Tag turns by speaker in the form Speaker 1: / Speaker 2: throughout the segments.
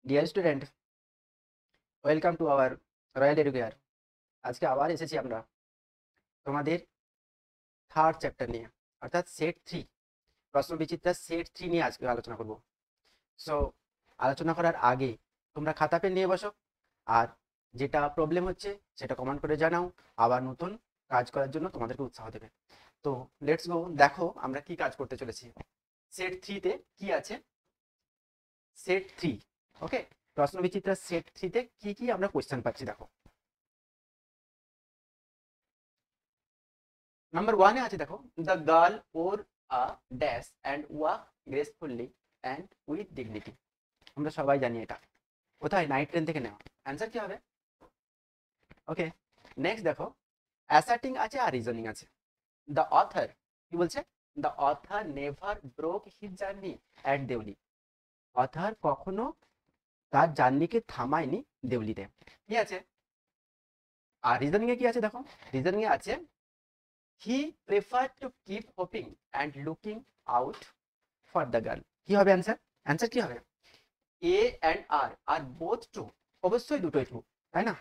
Speaker 1: Dear student, welcome to our royal educare. আজকে আবার এসেছি আমরা তোমাদের থার্ড চ্যাপ্টার নিয়ে, অর্থাৎ সেট থ্রি, প্রশ্নবিচিত্রার সেট থ্রি নিয়ে আজকে আলোচনা করব। সো আলোচনা করার আগে তোমরা খাতা পেন নিয়ে বসো, আর যেটা প্রবলেম হচ্ছে সেটা কমেন্ট করে জানাও। আবার নতুন কাজ করার জন্য তোমাদেরকে উৎসাহ দেবে। তো লেটস গো, দেখো আমরা কি কাজ করতে চলেছি। সেট থ্রিতে কি আছে? সেট থ্রি, ওকে, প্রশ্নবিচিত্রার সেট থ্রিতে কি কি আমরা কোয়েশ্চেন পাচ্ছি দেখো। নাম্বার ওয়ানে আছে দেখো, the girl or a dash and walk gracefully and with dignity. আমরা সবাই জানি এটা কোথায়, নাইট ট্রেন থেকে নেওয়া। অ্যান্সার কি হবে? ওকে, নেক্সট দেখো, অ্যাসার্টিং আছে আর রিজনিং আছে। দ্য অথর কি বলছে? The author never broke his journey at Deoli. Author কখনো তার জার্নিকে থামায়নি দেউলিতে। কি আছে? আর রিজনিং এ কি আছে দেখো, রিজনিং এ আছে he prefer to keep hoping and looking out for the girl. কি হবে অ্যান্সার? অ্যান্সার কি হবে? A and R are both true. অবশ্যই দুটোই ট্রু, তাই না?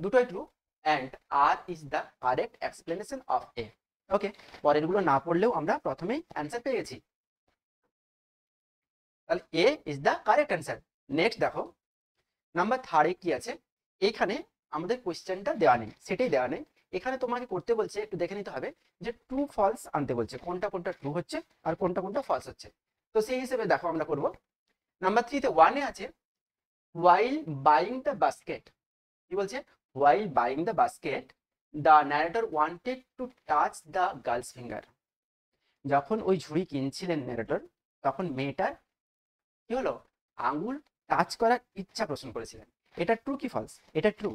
Speaker 1: দুটোই true, and R is the correct explanation of A. Okay, পরের গুলো না পড়লেও আমরা প্রথমেই অ্যান্সার পেয়ে গেছি। তাহলে A is the correct answer. Next দেখো, নাম্বার থার্ডে কি আছে? এখানে আমাদের কোয়েশ্চেনটা দেওয়া নেই, সেটাই দেওয়া নেই। এখানে তোমাকে করতে বলছে, একটু দেখে নিতে হবে যে ট্রু ফলস আনতে বলছে, কোনটা কোনটা ট্রু হচ্ছে আর কোনটা কোনটা ফলস হচ্ছে। তো সেই হিসেবে দেখো আমরা করব। নাম্বার থ্রিতে ওয়ানে আছে while buying the basket, কি বলছে? while buying the basket the narrator wanted to touch the girl's finger. যখন ওই ঝুড়ি কিনছিলেন ন্যারেটর, তখন মেয়েটার কি হলো? আঙ্গুল টাচ করার ইচ্ছা পোষণ করেছিলেন। এটা ট্রু কি ফলস? এটা ট্রু।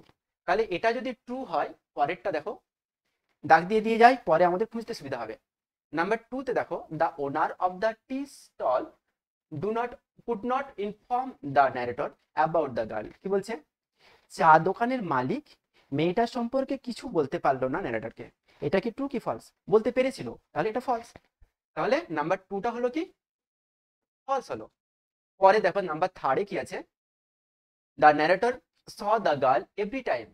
Speaker 1: তাহলে এটা যদি ট্রু হয়, পরেরটা দেখো দাগ দিয়ে দিয়ে যায়, পরে আমাদের খুঁজতে সুবিধা হবে। নাম্বার টুতে দেখো, the owner of the tea stall do not could not inform the narrator about the girl. কি বলছে? চা দোকানের মালিক মেয়েটার সম্পর্কে কিছু বলতে পারলো না ন্যারেটরকে। এটা কি ট্রু কি ফলস? বলতে পেরেছিল, তাহলে এটা ফলস। তাহলে নাম্বার টুটা হলো কি? ফলস হলো। পরে দেখো নাম্বার থার্ডে কি আছে? The narrator saw the girl every time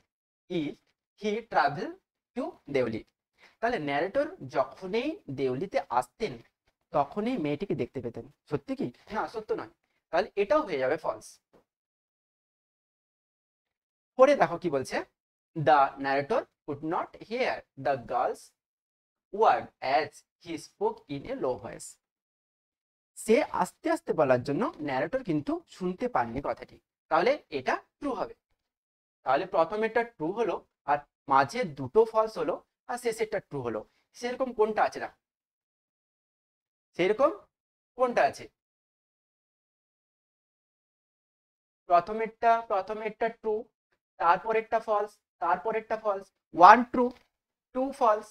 Speaker 1: if he travel to Deoli. তাহলে ন্যারেটর যখনই দেউলিতে আসতেন তখনই মেয়েটিকে দেখতে পেতেন। সত্যি কি? না, সত্য নয়। তাহলে এটাও হয়ে যাবে ফলস। পরে দেখো কি বলছে, the narrator could not hear the girl's word as he spoke in a low voice. সে আস্তে আস্তে বলার জন্য ন্যারেটর কিন্তু শুনতে পাননি কথাটি। তাহলে এটা ট্রু হবে। তাহলে প্রথমেরটা ট্রু হলো, আর মাঝে দুটো ফলস হলো, আর শেষেরটা ট্রু হলো। সেরকম কোনটা আছে না? সেরকম কোনটা আছে? প্রথমেরটা ট্রু, তারপরেরটা ফলস, তারপরেরটা false. One true, two false,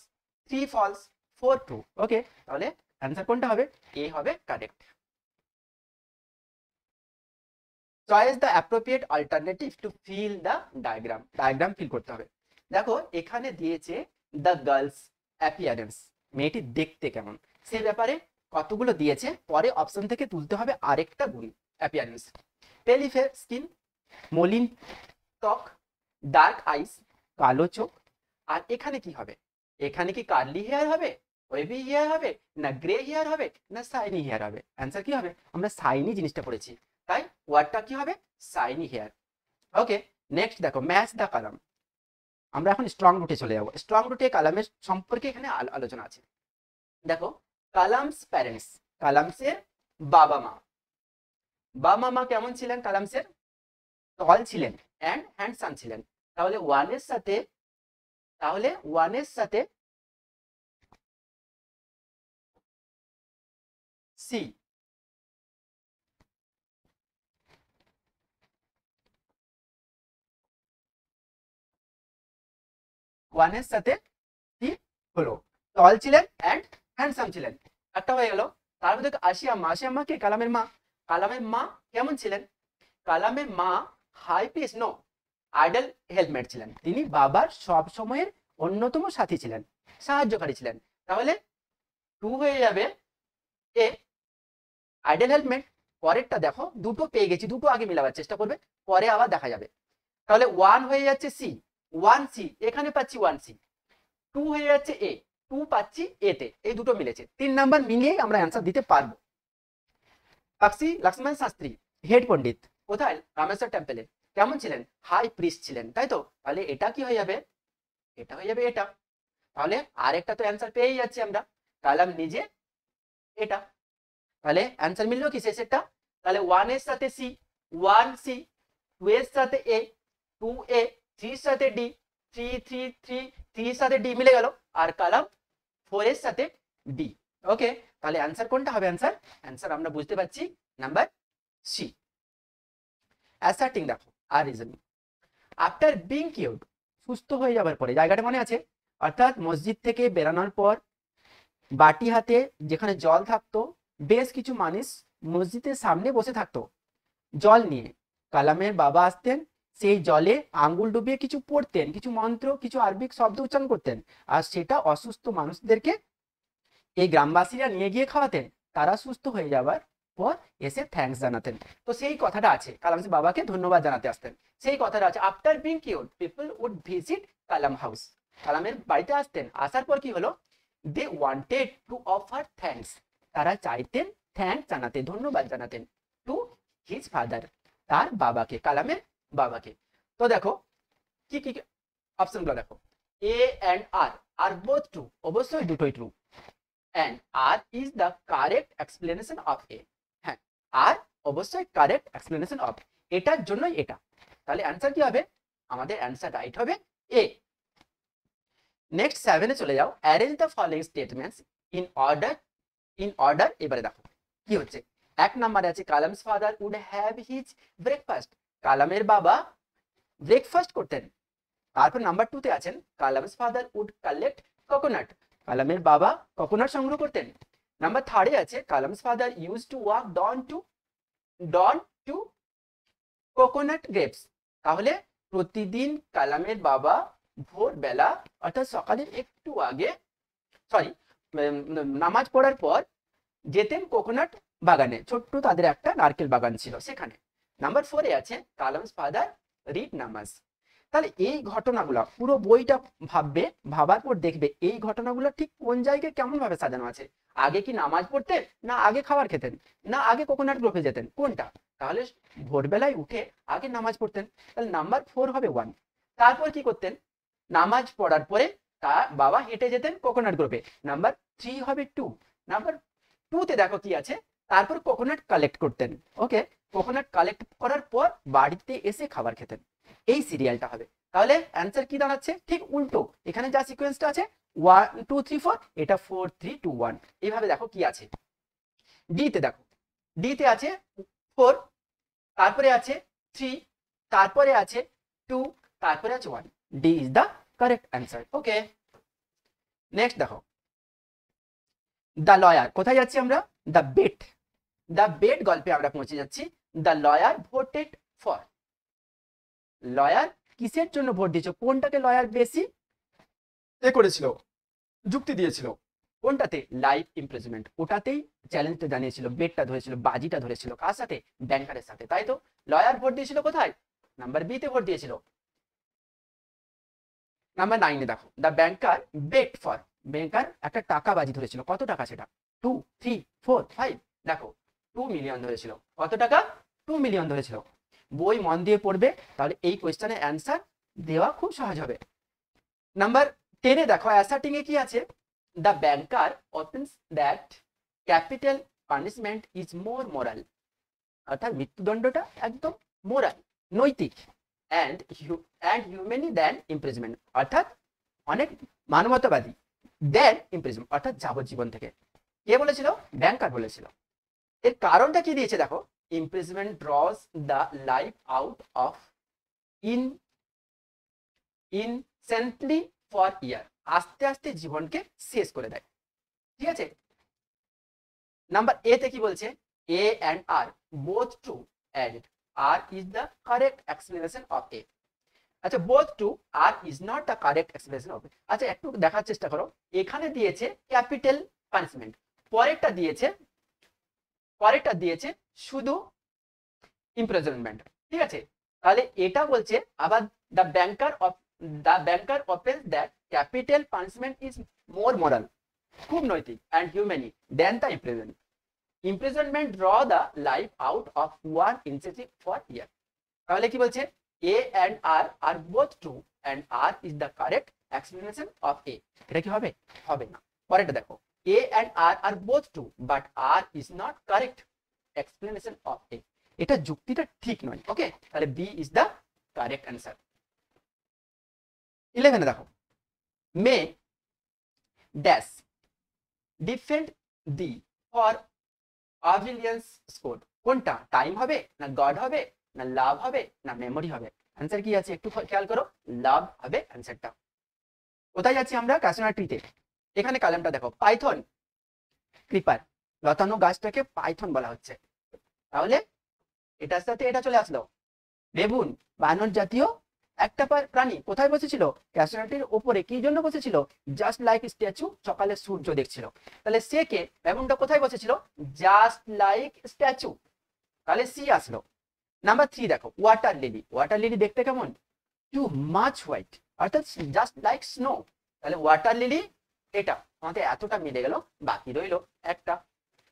Speaker 1: three false, four true. Okay, তাহলে অ্যান্সার কোনটা হবে? এ হবে correct. Choice the appropriate alternative to fill the diagram. Diagram fill করতে হবে। দেখো এখানে দিয়েছে দ্য গার্লস অ্যাপিয়ারেন্স, মেয়েটি দেখতে কেমন, সে ব্যাপারে কতগুলো দিয়েছে, পরে অপশন থেকে তুলতে হবে আরেকটা গুণ। অ্যাপিয়ারেন্স, পেলি ফেয়ার স্কিন, মলিন ত্বক, ডার্ক আইস, কালো চোখ। আর এখানে কি হবে? এখানে কি কার্লি হেয়ার হবে, ওয়েভি হেয়ার হবে, না গ্রে হেয়ার হবে, না শাইনি হেয়ার হবে? অ্যান্সার কি হবে? আমরা শাইনি জিনিসটা পড়েছি, তাই ওয়ার্ডটা কি হবে? Shiny hair. ওকে, নেক্সট দেখো, ম্যাচ দ্য কালাম। আমরা এখন স্ট্রং রুটে চলে যাবো। স্ট্রং রুটে কালামের সম্পর্কে এখানে আলোচনা আছে। দেখো, কালামস প্যারেন্টস, কালামসের বাবা মা। বাবা মা কেমন ছিলেন কালামসের? টল ছিলেন অ্যান্ড হ্যান্ডসাম ছিলেন। তাহলে ওয়ানের সাথে সি, ওয়ানের সাথে কি হলো? টল ছিলেন অ্যান্ড হ্যান্ডসাম ছিলেন, একটা হয়ে গেল। তারপর দেখো আশিয়াম্মা। আশিয়াম্মা কে? কালামের মা। কালামের মা কেমন ছিলেন? কালামের মা high pious no ideal helpmate ছিলেন। তিনি বাবার সব সময়ের অন্যতম সাথী ছিলেন, সাহায্যকারী ছিলেন। তাহলে টু হয়ে যাবে এ, আইডল হেলমেট। পরেরটা দেখো দুটো পেয়ে গেছি, দুটো আগে মিলাবার চেষ্টা করবে, পরে আবার দেখা যাবে। তাহলে 1 হয়ে যাচ্ছে সি, 1 সি, এখানে পাচ্ছি 1 সি। 2 হয়ে যাচ্ছে এ, 2 পাচ্ছি এ তে, এই দুটো মিলেছে। 3 নাম্বার মিলিয়েই আমরা অ্যান্সার দিতে পারবো। পাকসি লক্ষ্মণ শাস্ত্রী হেড পণ্ডিত কোথায়? রামেশ্বর টেম্পলে। কেমন ছিলেন? হাই প্রিস্ট ছিলেন, তাই তো? তাহলে এটা কি হয়ে যাবে? এটা হয়ে যাবে এটা। তাহলে আরেকটা তো অ্যান্সার পেয়েই যাচ্ছি আমরা, তাহলে আমি নিজে এটা। তাহলে অ্যান্সার মিললো কি শেষেরটা? তাহলে 1 এর সাথে সি, 1 সি, 2 এর সাথে এ, 2 এ, 3 এর সাথে ডি, 3 3 3, 3 এর সাথে ডি মিলে গেল, আর কলাম 4 এর সাথে ডি। ওকে, তাহলে অ্যান্সার কোনটা হবে? অ্যান্সার আমরা বুঝতে পারছি নাম্বার সি। অ্যাসার্টিং দেখো আর রিজনিং। আফটার বিং কিউরড, সুস্থ হয়ে যাবার পরে, জায়গাটা মনে আছে? অর্থাৎ মসজিদ থেকে বেরানোর পর বাটি হাতে যেখানে জল থাকতো, বেশ কিছু মানুষ মসজিদের সামনে বসে থাকতো জল নিয়ে। কালামের বাবা আসতেন, সেই জলে আঙ্গুল ডুবিয়ে কিছু পড়তেন, কিছু মন্ত্র, কিছু আরবিক শব্দ উচ্চারণ করতেন, আর সেটা অসুস্থ মানুষদেরকে এই গ্রামবাসীরা নিয়ে গিয়ে খাওয়াতেন। তারা সুস্থ হয়ে যাবার পর এসে থ্যাঙ্কস জানাতেন। তো সেই কথাটা আছে, কালাম বাবাকে ধন্যবাদ জানাতে আসতেন, সেই কথাটা আছে। After being cured people would visit Kalam house, কালামের বাড়িতে আসতেন, আসার পর কি হলো? They wanted to offer thanks, তারা চাইতেন থ্যাঙ্কস জানাতে, ধন্যবাদ জানাতেন, টু হিজ ফাদার, তার বাবাকে, কালামের বাবাকে। তো দেখো কি কি অপশনগুলো দেখো। A and R are both true, অবশ্যই দুটোই true. and R is the correct explanation of A, হ্যাঁ R অবশ্যই কারেক্ট এক্সপ্লেনেশন অফ, এটার জন্যই এটা। তাহলে অ্যান্সার কি হবে? আমাদের অ্যান্সার রাইট হবে এ। নেক্সট 7 এ চলে যাও। Arrange the following statements in order. এবারে দেখো কি হচ্ছে। 1 নম্বরে আছে Kalam's father would have his breakfast, কালামের বাবা ব্রেকফাস্ট করতেন। তারপর নাম্বার 2 তে আছেন Kalam's father would collect coconut, কালামের বাবা কোকোনাট সংগ্রহ করতেন। নাম্বার 3 এ আছে Kalam's father use to walk down to coconut grapes, তাহলে প্রতিদিন কালামের বাবা ভোরবেলা অর্থাৎ সকালের একটু আগে, সরি নামাজ পড়ার পর যেতেন কোকোনাট বাগানে, ছোট্ট তাদের একটা নারকেল বাগান ছিল সেখানে। নাম্বার 4 এ আছে কালামস ফাদার রিড নামাজ। তাহলে এই ঘটনাগুলো পুরো বইটা ভাবার পর দেখবে এই ঘটনাগুলো ঠিক কোন জায়গায় কেমন ভাবে সাজানো আছে। আগে কি নামাজ পড়তেন, না আগে খাবার খেতেন, না আগে কোকোনাট গ্রোভে যেতেন, কোনটা? তাহলে ভোরবেলায় উঠে আগে নামাজ পড়তেন, তাহলে নাম্বার 4 হবে 1। তারপর কি করতেন? নামাজ পড়ার পরে তার বাবা হেঁটে যেতেন কোকোনাট গ্রোভে, নাম্বার 3 হবে 2। নাম্বার 2 তে দেখো কি আছে, তারপর কোকোনাট কালেক্ট করতেন। ওকে, কোকোনাট কালেক্ট করার পর বাড়িতে এসে খাবার খেতেন, এই সিরিয়ালটা হবে। তাহলে অ্যান্সার কি দাঁড়াচ্ছে? ঠিক উল্টো, এখানে যা সিকোয়েন্সটা আছে 1 2 3 4, এটা 4 3 2 1, এইভাবে দেখো কি আছে। ডি তে দেখো, ডি তে আছে 4, তারপরে আছে 3, তারপরে আছে 2, তারপরে আছে 1। D is the correct answer. Okay, next দেখো দ্য লয়ার। কোথায় যাচ্ছি আমরা? দ্য বেট গল্পে আমরা পৌঁছে যাচ্ছি। The lawyer voted for, lawyer কিসের জন্য ভোট দিয়েছিল? কোনটাকে লয়ার বেশি করেছিল, যুক্তি দিয়েছিল? কোনটাতে? লাইফ ইমপ্রিজনমেন্ট, ওটাতেই চ্যালেঞ্জটা জানিয়েছিল, বেটটা ধরেছিল, বাজিটা ধরেছিল কার সাথে? ব্যাংকারের সাথে, তাই তো? লয়ার ভোট দিয়েছিল কোথায়? নাম্বার বি তে ভোট দিয়েছিল। নাম্বার 9 এ দেখো দ্য ব্যাংকার বেট ফর, ব্যাংকার একটা টাকা বাজি ধরেছিল, কত টাকা সেটা? 2 3 4 5, দেখো 2 মিলিয়ন ধরেছিল। কত টাকা? 2 মিলিয়ন ধরেছিল। বই মন দিয়ে পড়বে, তাহলে এই কোয়েশ্চেনের অ্যান্সার দেওয়া খুব সহজ হবে। নাম্বার 10 এ দেখো অ্যাসার্টিং এ কি আছে? The banker opens that capital punishment is more moral, অর্থাৎ মৃত্যুদণ্ডটা একদম মোরাল, নৈতিক, অ্যান্ড হিউম্যানি দ্যান ইমপ্রিজনমেন্ট, অর্থাৎ অনেক মানবতাবাদী, দ্যান ইমপ্রিজনমেন্ট অর্থাৎ যাবজ্জীবন থেকে। কে বলেছিল? ব্যাংকার বলেছিল। এর কারণটা কি দিয়েছে দেখো, imprisonment draws the life out of instantly for year, আস্তে আস্তে জীবনকে শেষ করে দেয়। ঠিক আছে, নাম্বার এ তে কি বলছে? A and R both true and R is the correct explanation of A. আচ্ছা, both true, R is not the correct explanation of A. আচ্ছা, একটু দেখার চেষ্টা করো, এখানে দিয়েছে ক্যাপিটাল পানিশমেন্ট, পরেরটা দিয়েছে পরেরটা দিয়েছে শুধু ইমপ্রিজনমেন্ট, ঠিক আছে। তাহলে এটা বলছে আবার the banker opines that capital punishment is more moral, খুব নৈতিক and humane than the imprisonment draw the life out of one incentive for year। তাহলে কি বলছে a and r are both true and r is the correct explanation of a। এটা কি হবে? হবে না। পরেরটা দেখো a and r are both true but r is not correct explanation of a। এটা যুক্তিটা ঠিক নয়। ওকে, তাহলে b is the correct answer। 11 দেখো may dash defend the for অভিলিয়েন্স স্কোর, কোনটা? টাইম হবে না গড হবে না লাভ হবে না মেমোরি হবে? অ্যান্সার কি আছে একটু খেয়াল করো, লাভ হবে অ্যান্সারটা। কোথায় যাচ্ছি আমরা? ক্যাসোনার ট্রিতে। এখানে কলামটা দেখো পাইথন ক্রিপার, লতানো গাছটাকে পাইথন বলা হচ্ছে। তাহলে এটার সাথে এটা চলে আসলো। বেবুন বানর জাতীয় একটা প্রাণী কোথায় বসেছিল? ক্যাসোনাটির উপরে। কি জন্য বসেছিল? জাস্ট লাইক স্ট্যাচু, সকালে সূর্য দেখছিল। তাহলে সে কে? বেবুনটা কোথায় বসেছিল? জাস্ট লাইক স্ট্যাচু, তাহলে সি আসলো। নাম্বার 3 দেখো ওয়াটার লিলি, ওয়াটার লিলি দেখতে কেমন? টু মাচ হোয়াইট, অর্থাৎ জাস্ট লাইক স্নো। তাহলে ওয়াটার লিলি এটা আমাদের এতটা মিলে গেল, বাকি রইলো একটা।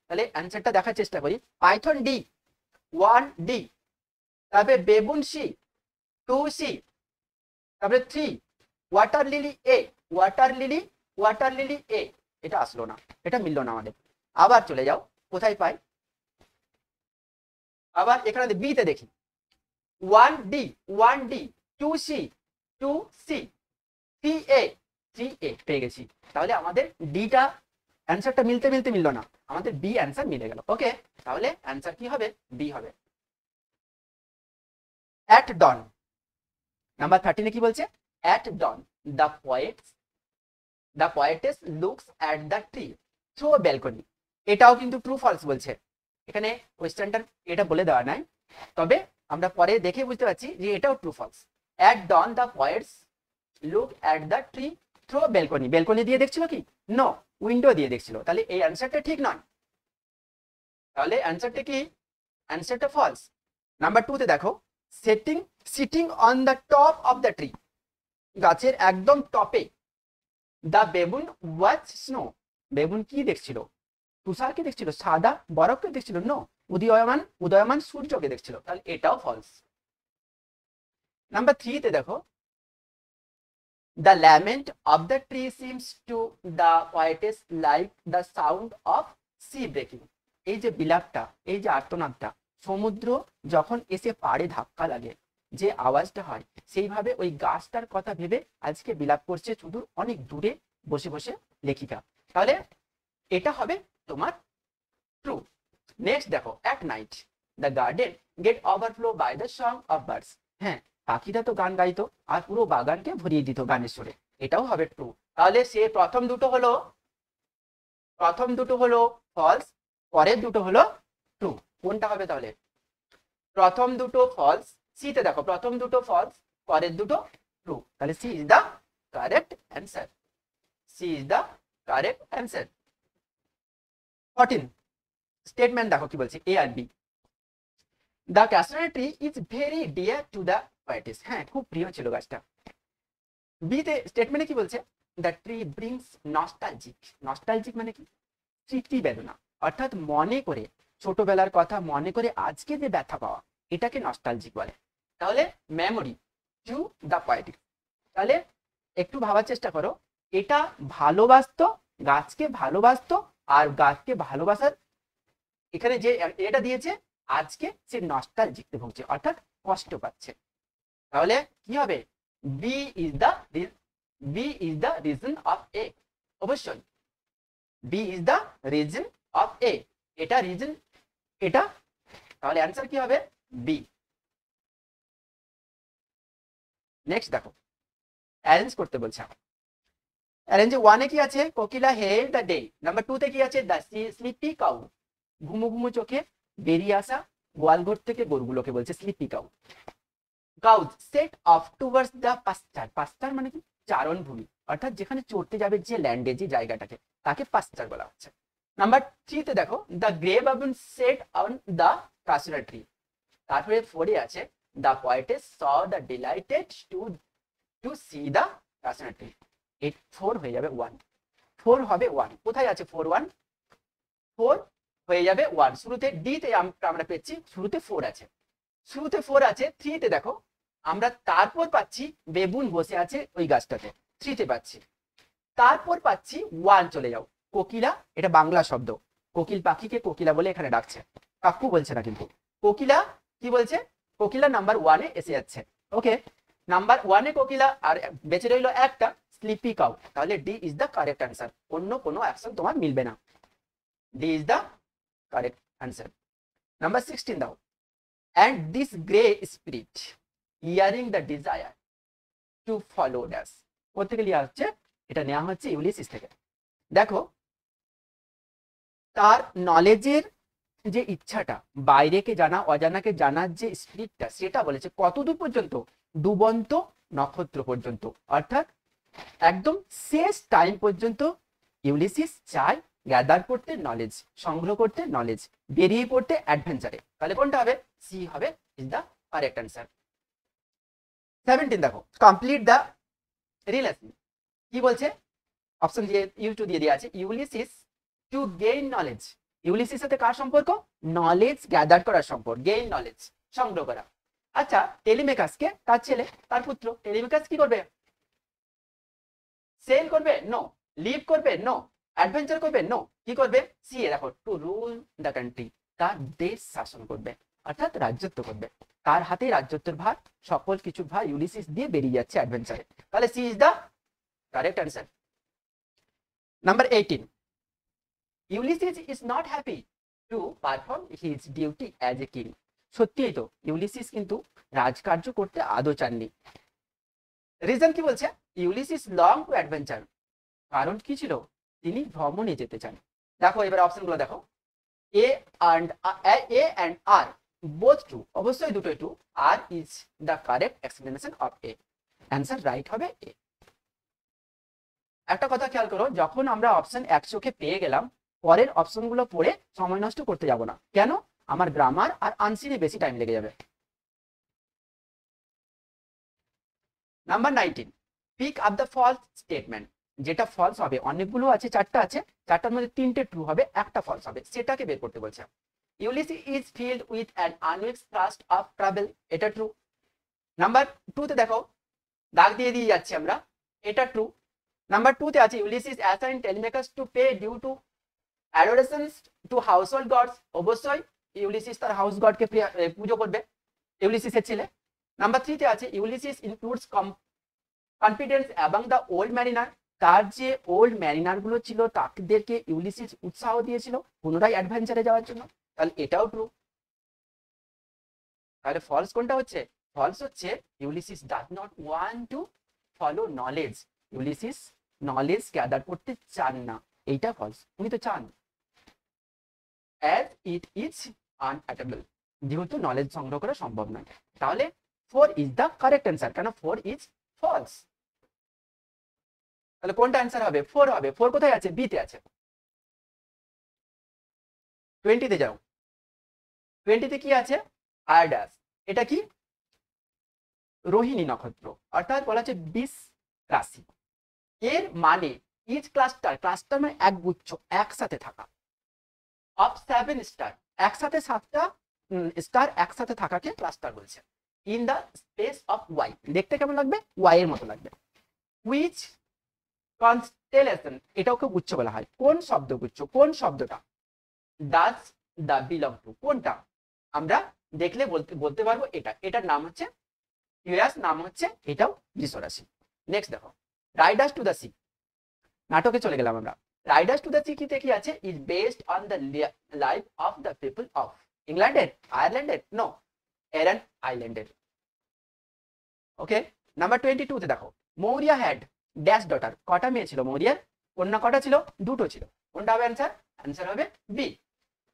Speaker 1: তাহলে অ্যান্সারটা দেখার চেষ্টা করি। পাইথন ডি 1D, তারপরে বেবুন সি 2C, তারপরে 3 ওয়াটার লিলি এ, ওয়াটার লিলি এ। এটা আসলো না, এটা মিললো না আমাদের। আবার চলে যাও, কোথায় পাই? আবার এখানে বি তে দেখি 1D 2C 3A পেয়ে গেছি। তাহলে আমাদের ডিটা অ্যান্সারটা মিলতে মিললো না, আমাদের বি অ্যান্সার মিলে গেল। ওকে, তাহলে অ্যান্সার কি হবে? বি হবে। অ্যাট ডন, নাম্বার 13 কি বলছে? At dawn the poetess looks at the tree through a balcony. এটাও কিন্তু ট্রু ফলস বলছে। এখানে কোয়েশ্চেনটা এটা বলে দেওয়া নাই, তবে আমরা পরে দেখে বুঝতে পারছি যে এটাও true false. At dawn the poets look at the tree through a balcony, balcony দিয়ে দেখছিল কি? নো, উইন্ডো দিয়ে দেখছিল। তাহলে এই অ্যান্সারটা ঠিক নয়, তাহলে অ্যান্সারটা কি? অ্যান্সারটা ফলস। নাম্বার 2 তে দেখো sitting on the top of the tree, গাছের একদম টপে। The baboon watch snow, baboon কি দেখছিল? তুষারকে দেখছিল, সাদা বরফকে দেখছিল? নো, উদয়মান সূর্যকে দেখছিল। তাহলে এটাও ফলস। নাম্বার 3 তে দেখো the lament of the tree seems to the poetess like the sound of sea breaking. এই যে বিলাপটা, এই যে আর্তনাদটা, সমুদ্র যখন এসে পাড়ে ধাক্কা লাগে যে আওয়াজটা হয়, সেইভাবে ওই গাছটার কথা ভেবে আজকে বিলাপ করছে সুদূর অনেক দূরে বসে বসে লেখিকা। তাহলে এটা হবে তোমার ট্রু। নেক্সট দেখো at night the garden gate overflow by the song of birds. হ্যাঁ, পাখিরা তো গান গাইতো আর পুরো বাগানকে ভরিয়ে দিত গানের সুরে, এটাও হবে ট্রু। তাহলে সে প্রথম দুটো হলো ফলস, পরের দুটো হলো ট্রু। কোনটা হবে তাহলে? প্রথম দুটো ফলস, সিতে দেখো প্রথম দুটো ফলস, পরের দুটো ট্রু। তাহলে C is the correct answer. 14 statement দেখো কি বলছে, এ আর B. The casuarina tree is very dear to the poetess. হ্যাঁ, খুব প্রিয় ছিল গাছটা। বি তে স্টেটমেন্টে কি বলছে? দ্য ট্রি ব্রিংস নস্টালজিক মানে কি? স্মৃতি বেদনা, অর্থাৎ মনে করে ছোটবেলার কথা মনে করে আজকে যে ব্যথা পাওয়া, এটাকে নস্টালজিক বলে। তাহলে মেমোরি টু দ্য পোয়েটিক। তাহলে একটু ভাবার চেষ্টা করো, এটা ভালোবাসতো, গাছকে ভালোবাসতো, আর গাছকে ভালোবাসার এখানে যে এটা দিয়েছে আজকে সে নস্টালজিকতে ভুগছে, অর্থাৎ কষ্ট পাচ্ছে। তাহলে কি হবে? B is the reason of A. অবশ্যই B is the reason of A, এটা রিজন এটা। তাহলে অ্যান্সার কি হবে? বি। নেক্সট দেখো অ্যারেঞ্জ করতে বলছে। অ্যারেঞ্জে 1 এ কি আছে? কোকিলা হেল্ড দ্য ডে। নাম্বার 2 তে কি আছে? দ্য স্লিপি কাউ, ঘুমো ঘুমো চোখে বেরিয়ে আসা গোয়ালঘর থেকে গরুগুলোকে বলছে sleepy cow. Cows set off towards the pasture, pasture মানে কি? চারণ ভূমি, অর্থাৎ যেখানে চড়তে যাবে যে ল্যান্ডে, যে জায়গাটাকে, তাকে পাস্টার বলা হচ্ছে। নাম্বার 3 তে দেখো the grey baboon sat on the casuarina tree. তারপরে 4 এ আছে the poetess saw the delighted to see the casuarina tree. এই 4 হয়ে যাবে 1, 4 হবে 1। কোথায় আছে 4 1? 4 হয়ে যাবে 1। শুরুতে ডি তে আমরা পেয়েছি শুরুতে 4 আছে, শুরুতে 4 আছে। 3 তে দেখো আমরা তারপর পাচ্ছি বেবুন বসে আছে ওই গাছটাতে, 3 তে পাচ্ছি। তারপর পাচ্ছি 1, চলে যাও কোকিলা, এটা বাংলা শব্দ, কোকিল পাখিকে কোকিলা বলে এখানে ডাকছে, কাকু বলছে না কিন্তু। কোকিলা কি বলছে? কোকিলা নাম্বার 1 এ এসে যাচ্ছে। ওকে, নাম্বার 1 এ কোকিলা, আর বেঁচে রইল একটা স্লিপি কাউ। তাহলে D is the correct answer, অন্য কোনো অপশন তোমার মিলবে না। D is the correct answer. Number 16 দাও। And this grey spirit hearing the desire to follow us, কোথেকে লিয়া হচ্ছে? এটা নেওয়া হচ্ছে ইউলিসিস থেকে। দেখো তার নলেজের যে ইচ্ছাটা, বাইরেকে জানা অজানাকে জানার যে স্পিরিটটা, সেটা বলেছে কতদূর পর্যন্ত? ডুবন্ত নক্ষত্র পর্যন্ত। অর্থাৎ একদম শেষ টাইম পর্যন্ত ইউলিসিস চায় গ্যাদার করতে নলেজ, সংগ্রহ করতে নলেজ, বেরিয়ে পড়তে অ্যাডভেঞ্চারে। তাহলে কোনটা হবে? সি হবে ইজ দ্য কারেক্ট অ্যান্সার। 17 দেখো, কমপ্লিট দ্য রিলেশন। কি বলছে? অপশন দিয়ে ইউ2 দিয়ে দেওয়া আছে। Ulysses to gain knowledge. Ulysses সাথে কার সম্পর্ক? নলেজ গ্যাদার করার সম্পর্ক, গেইন নলেজ, সংগ্রহ করা। আচ্ছা, টেলিমেকাসকে, তার ছেলে, তার পুত্র, টেলিমেকাস কি করবে? সেল করবে? নো। লিভ করবে? নো। অ্যাডভেঞ্চার করবে? নো। কি করবে? সি এ দেখো, টু রুল দ্য কান্ট্রি, তার দেশ শাসন করবে, অর্থাৎ রাজ্যত্ব করবে। তার হাতে রাজ্যত্বের ভার, সকল কিছু ভার ইউলিসিস দিয়ে বেরিয়ে যাচ্ছে অ্যাডভেঞ্চারে। তাহলে C is the correct answer. Number 18, Ulysses is not happy to perform his duty as a king. সত্যিই তো, ইউলিসিস কিন্তু রাজকার্য করতে আদৌ চাননি। রিজন কি বলছে? Ulysses long to adventure. কারণ কি ছিল? তিনি ভ্রমণে যেতে চান। দেখো এবার অপশনগুলো দেখো। A and R both true, অবশ্যই দুটোই true. R is the correct explanation of A. Answer right হবে এ। একটা কথা খেয়াল করো, যখন আমরা অপশন 100 কে পেয়ে গেলাম, পরের অপশনগুলো পড়ে সময় নষ্ট করতে যাব না। কেন? আমার গ্রামার আর আনসিনে বেশি টাইম লেগে যাবে। Number 19, pick up the false statement. যেটা ফলস হবে, অনেকগুলো আছে, 4টা আছে, 4টার মধ্যে 3টে ট্রু হবে, একটা ফলস হবে, সেটাকে বের করতে বলছে। Ulysses is filled with an আনউইক্স থ্রাস্ট অফ ট্রাভেল, এটা ট্রু। নাম্বার 2 তে দেখো দাগ দিয়ে দিয়ে যাচ্ছি আমরা, এটা ট্রু। নাম্বার 2 তে আছে Ulysses assigns Telemachus to pay due to adorations to household gods. অবশ্যই ইউলিসিস তার হাউস গডকে পুজো করবে, ইউলিসিসের ছেলে। নাম্বার 3 তে আছে Ulysses includes confidence among the old mariner. তার যে ওল্ড ম্যারিনার গুলো ছিল তাদেরকে ইউলিসিস উৎসাহ দিয়েছিল পুনরায় অ্যাডভেঞ্চারে যাওয়ার জন্য। তাহলে এটাও ট্রু। তাহলে ফলস কোনটা হচ্ছে? ফলস হচ্ছে Ulysses does not want to follow knowledge. Ulysses knowledge gather করতে চান না, এইটা ফলস। উনি তো চান, অ্যাজ ইট ইজ আনঅ্যাটেবল, যেহেতু নলেজ সংগ্রহ করা সম্ভব নয়। তাহলে 4 ইজ দ্য কারেক্ট অ্যান্সার, কেন 4 ইজ ফলস। তাহলে কোনটা অ্যান্সার হবে? 4 হবে। 4 কোথায় আছে? বি তে আছে। 20 তে যাও। 20 তে কি আছে? আরডাস। এটা কি? রোহিণী নক্ষত্র, অর্থাৎ বলা হচ্ছে 20 রাশি। এর মানে ইচ ক্লাস্টার, ক্লাস্টার মানে এক গুচ্ছ, একসাথে থাকা, অফ 7 স্টার, একসাথে 7টা স্টার একসাথে থাকাকে ক্লাস্টার বলছে। In the space of Y, দেখতে কেমন লাগবে? ওয়াই এর মতো লাগবে। হুইচ কনস্টেলেশন, এটাও খুব গুচ্ছ বলা হয়। কোন শব্দ গুচ্ছ? কোন শব্দটা? ডাজ দ্য বিলং টু, কোনটা? আমরা দেখলে বলতে পারবো এটা, এটার নাম হচ্ছে ইউরাস, নাম হচ্ছে এটাও বৃষরাশি। নেক্সট দেখো, রাইডার্স টু দ্য সি। নাটকে চলে গেলাম আমরা। রাইডার্স টু দ্য সি কি থেকে আছে? Is based on the life of the people of ইংল্যান্ডের, আয়ারল্যান্ডের, নো, এরান আইল্যান্ডের। ওকে, নাম্বার 22 তে দেখো, মৌরিয়া হ্যাড ড্যাশ ডটার। কটা মেয়ে ছিল মৌরিয়ার? কন্যা কটা ছিল? দুটো ছিল। কোনটা হবে অ্যান্সার? অ্যান্সার হবে বি।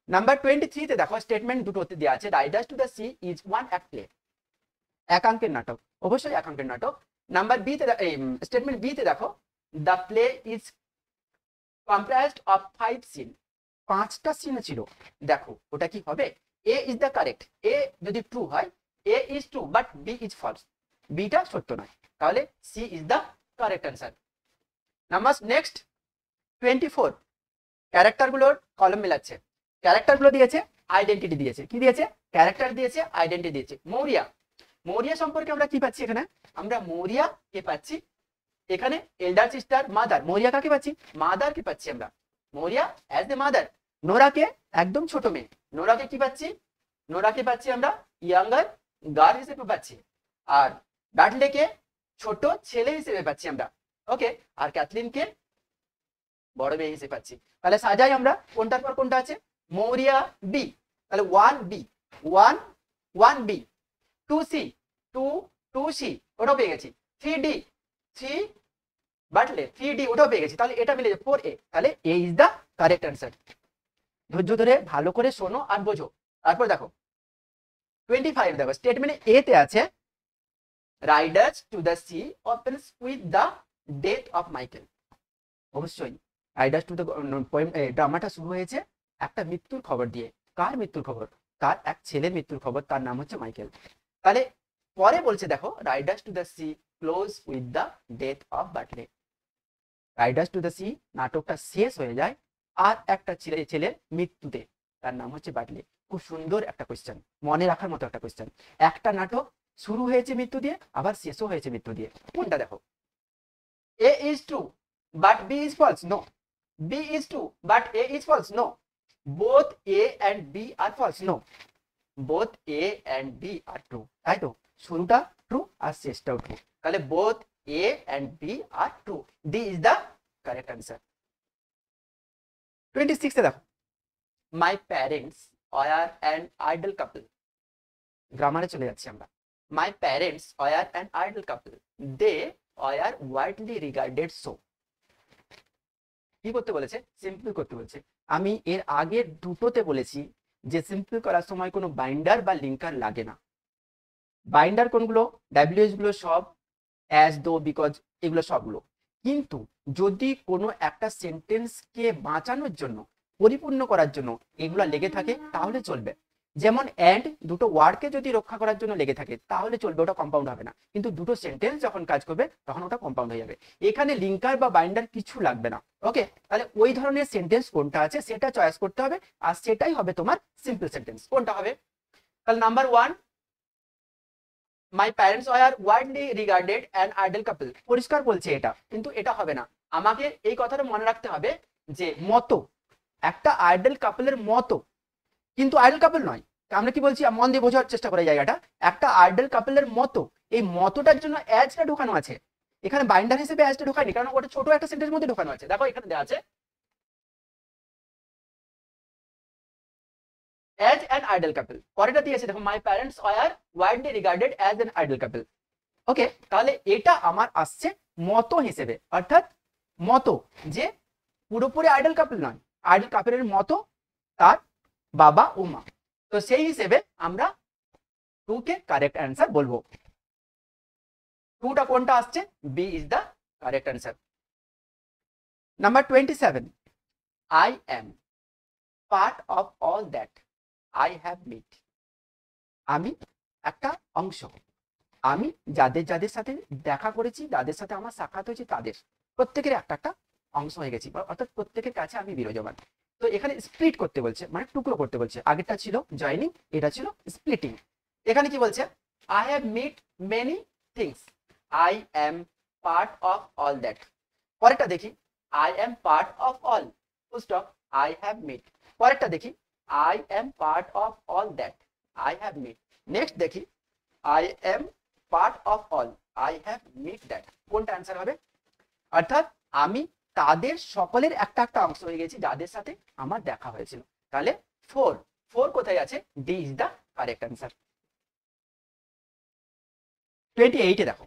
Speaker 1: নাম্বার 23 তে দেখো, স্টেটমেন্ট দুটোতে দেওয়া আছে। Riders to the Sea is one act play, একাঙ্কের নাটক, অবশ্যই একাঙ্কের নাটক। নাম্বার বি তে স্টেটমেন্ট বি তে দেখো, the play is comprised of 5 scene. 5টা চিহ্ন ছিল, দেখো ওটা কি হবে? A is the correct, A যদি ট্রু হয়, A is true but B is false, বিটা সত্য নয়, তাহলে C is the correct answer. Number next 24, character গুলোর কলম মেলাচ্ছে। ক্যারেক্টার গুলো দিয়েছে, আইডেন্টিটি দিয়েছে, কি দিয়েছে? ক্যারেক্টার দিয়েছে, আইডেন্টিটি দিয়েছে। মৌরিয়া, মৌরিয়া সম্পর্কে আমরা কি পাচ্ছি এখানে? আমরা মৌরিয়া কে পাচ্ছি এখানে, এল্ডার সিস্টার মাদার, মৌরিয়া কাকে পাচ্ছি? মাদার কে পাচ্ছি আমরা, মৌরিয়া অ্যাজ দ্য মাদার। নোরাকে একদম ছোট মেয়ে, নোরাকে কি পাচ্ছি? নোরাকে পাচ্ছি আমরা ইয়াঙ্গার গার্ল হিসেবে পাচ্ছি, আর ব্যাডলেকে ছোট ছেলে হিসেবে পাচ্ছি আমরা, ওকে। আর ক্যাথলিনকে বড় মেয়ে হিসেবে পাচ্ছি। তাহলে সাজাই আমরা কোনটার পর কোনটা আছে? মৌরিয়া বি, তাহলে 1B, 1B, 2C, 2C ওটাও পেয়ে গেছি, 3D, 3 বাটলে, 3D ওটাও পেয়ে গেছি, তাহলে এটা মিলে 4A, তাহলে A is the correct answer. ধৈর্য ধরে ভালো করে শোনো আর বোঝো। তারপর দেখো 25, দেখো স্টেটমেন্টে এ তে আছে Riders to the C opens with the death of Michael. অবশ্যই রাইডার্স টু দ্য ড্রামাটা শুরু হয়েছে একটা মৃত্যুর খবর দিয়ে। কার মৃত্যুর খবর? তার এক ছেলের মৃত্যুর খবর, তার নাম হচ্ছে মাইকেল। তাহলে পরে বলছে দেখো Riders to the Sea close with the death of Bartley. Riders to the Sea নাটকটা শেষ হয়ে যায় আর একটা ছেলের মৃত্যুতে, তার নাম হচ্ছে বাটলে। খুব সুন্দর একটা কোয়েশ্চেন, মনে রাখার মতো একটা কোয়েশ্চেন। একটা নাটক শুরু হয়েছে মৃত্যু দিয়ে, আবার শেষও হয়েছে মৃত্যু দিয়ে। কোনটা দেখো? A is true but B is false, no. B is true but A is false, no. both A and B are false, no. both A and B are true, তাই তো? শুরুটা ট্রু আর শেষটাও ট্রু, তাহলে both A and B are true, D is the correct answer. 26 এ দেখো my parents were an idle couple, গ্রামারে চলে যাচ্ছি আমরা। my parents were an idle couple, they were widely regarded so। কি করতে বলেছে? সিম্পল করতে বলেছে। আমি এর আগের দুটোতে বলেছি যে সিম্পল করার সময় কোনো বাইন্ডার বা লিঙ্কার লাগে না। বাইন্ডার কোনগুলো? ডাব্লিউএস গুলো সব, অ্যাজ, দো, বিকজ, এগুলো সবগুলো। কিন্তু যদি কোনো একটা সেন্টেন্সকে বাঁচানোর জন্য, পরিপূর্ণ করার জন্য এগুলো লেগে থাকে তাহলে চলবে। যেমন অ্যান্ড, দুটো ওয়ার্ডকে যদি রক্ষা করার জন্য লেগে থাকে তাহলে চলবে, ওটা কম্পাউন্ড হবে না। কিন্তু দুটো সেন্টেন্স যখন কাজ করবে তখন ওটা কম্পাউন্ড হয়ে যাবে। এখানে লিঙ্কার বা বাইন্ডার কিছু লাগবে না, ওকে। তাহলে ওই ধরনের সেন্টেন্স কোনটা আছে সেটা চয়েস করতে হবে, আর সেটাই হবে তোমার সিম্পল সেন্টেন্স। কোনটা হবে? তাহলে number 1, my parents were widely regarded an ideal couple, পরিষ্কার বলছে এটা, কিন্তু এটা হবে না। আমাকে এই কথাটা মনে রাখতে হবে যে মতো, একটা আইডল কাপলের মতো, কিন্তু আইডল কাপল নয়। আমরা কি বলছি? মন দিয়ে বোঝার চেষ্টা করে জায়গাটা, একটা আইডল কাপলের মতো, এই মতোটার জন্য অ্যাজটা ঢোকানো আছে। এখানে বাইন্ডার হিসেবে অ্যাজটা ঢোকায়নি, কারণ ওটা ছোট একটা সেন্টেন্সের মধ্যে ঢোকানো আছে। দেখো এখানে দেওয়া আছে as an idol couple, পরেরটা দিয়েছে দেখো my parents were widely regarded as an idol couple, ওকে। তাহলে এটা আমার আসছে মতো হিসেবে, অর্থাৎ মতো, যে পুরোপুরি আইডল কাপল নয়, আইডল কাপলের মতো তার বাবা ও মা। তো সেই হিসেবে আমরা 2 কে কারেক্ট অ্যান্সার বলবো। 2টা কোনটা আসছে? B is the correct answer. Number 27, I am part of all that I have met, আমি একটা অংশ, আমি যাদের যাদের সাথে দেখা করেছি, যাদের সাথে আমার সাক্ষাৎ হয়েছে, তাদের প্রত্যেকের একটা একটা অংশ হয়ে গেছি, অর্থাৎ প্রত্যেকের কাছে আমি বিরাজমান। তো এখানে স্প্লিট করতে বলছে, মানে টুকরো করতে বলছে। আগেরটা ছিল জয়নিং, এটা ছিল স্প্লিটিং। এখানে কি বলছে? I have met many things, I am part of all that. পরেরটা দেখি, I am part of all, full stop, I have met. পরেরটা দেখি, I am part of all that I have met. Next দেখি, I am part of all I have met that. কোনটা answer হবে? অর্থাৎ আমি তাদের সকলের একটা একটা অংশ হয়ে গেছি যাদের সাথে আমার দেখা হয়েছিল। তাহলে 4 কোথায় আছে? D is the correct answer. 28 এ দেখো,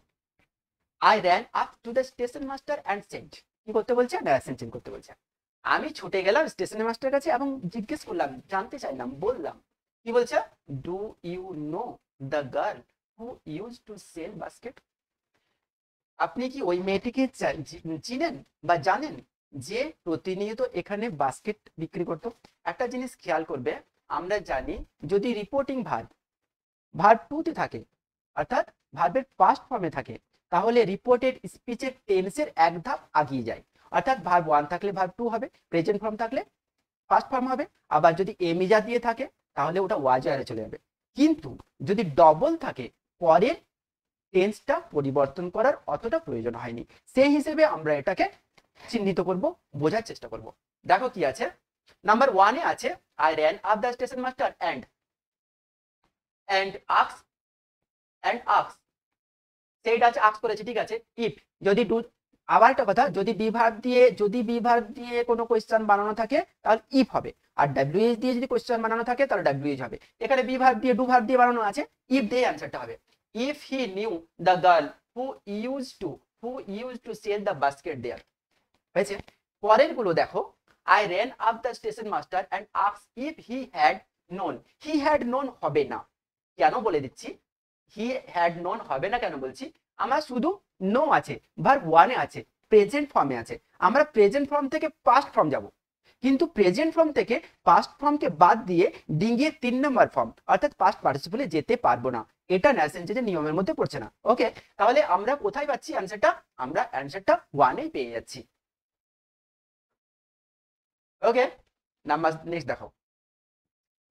Speaker 1: I ran up to the station master and sent. কি করতে বলছে? ডাইরেকশন চেঞ্জ করতে বলছে। আমি ছুটে গেলাম স্টেশন মাস্টারের কাছে এবং জিজ্ঞেস করলাম, জানতে চাইলাম, বললাম। কি বলছে? Do you know the girl who use to sell basket? আপনি কি ওই মেয়েটিকে চিনেন বা জানেন যে প্রতিনিয়ত এখানে বাস্কেট বিক্রি করতো। একটা জিনিস খেয়াল করবে, আমরা জানি যদি রিপোর্টিং ভার্ব ভার্ব টুতে থাকে, অর্থাৎ ভার্বের পাস্ট ফর্মে থাকে, তাহলে রিপোর্টেড স্পিচের টেন্সের এক ধাপ আগিয়ে যায়। অর্থাৎ ভার্ব ওয়ান থাকলে ভার্ব টু হবে, প্রেজেন্ট ফর্ম থাকলে পাস্ট ফর্ম হবে। আবার যদি এমিজা দিয়ে থাকে তাহলে ওটা ওয়াজ আরে চলে যাবে। কিন্তু যদি ডবল থাকে, পরের টেন্সটা পরিবর্তন করার অতটা প্রয়োজন হয়নি। সেই হিসেবে আমরা এটাকে চিহ্নিত করব, বোঝার চেষ্টা করব। দেখো কি আছে, নাম্বার ওয়ানে আছে I ran up the station master and asks, সেইটা আছে আক্স করেছে, ঠিক আছে। ইফ যদি ডু, আবার একটা কথা, যদি বি ভার্ব দিয়ে কোনো কোয়েশ্চেন বানানো থাকে তাহলে ইফ হবে, আর ডাব্লিউএইচ দিয়ে যদি কোয়েশ্চেন বানানো থাকে তাহলে ডাব্লিউএইচ হবে। এখানে বি ভার্ব দিয়ে ডু ভার্ব দিয়ে বানানো আছে, ইফ দিয়ে অ্যানসারটা হবে। If he knew the girl who use to sell the basket there, হয়েছে। পরের গুলো দেখো, I ran up the station master and ask if he had known হবে না। কেন বলে দিচ্ছি হি হ্যাড নোন হবে না, কেন বলছি, আমার শুধু নো আছে, ভার্ব ওয়ানে আছে, প্রেজেন্ট ফর্মে আছে। আমরা প্রেজেন্ট ফর্ম থেকে পাস্ট ফর্ম যাব, কিন্তু প্রেজেন্ট ফর্ম থেকে পাস্ট ফর্মকে বাদ দিয়ে ডিঙ্গিয়ে 3 নম্বর ফর্ম অর্থাৎ পাস্ট পার্টিসিপলে যেতে পারবো না। এটা ন্যাসেন্সের নিয়মের মধ্যে পড়ছে না। ওকে, তাহলে আমরা কোথায় পাচ্ছি অ্যানসারটা, আমরা অ্যানসারটা ওয়ানেই পেয়ে যাচ্ছি। ওকে, নাম্বার নেক্সট দেখো,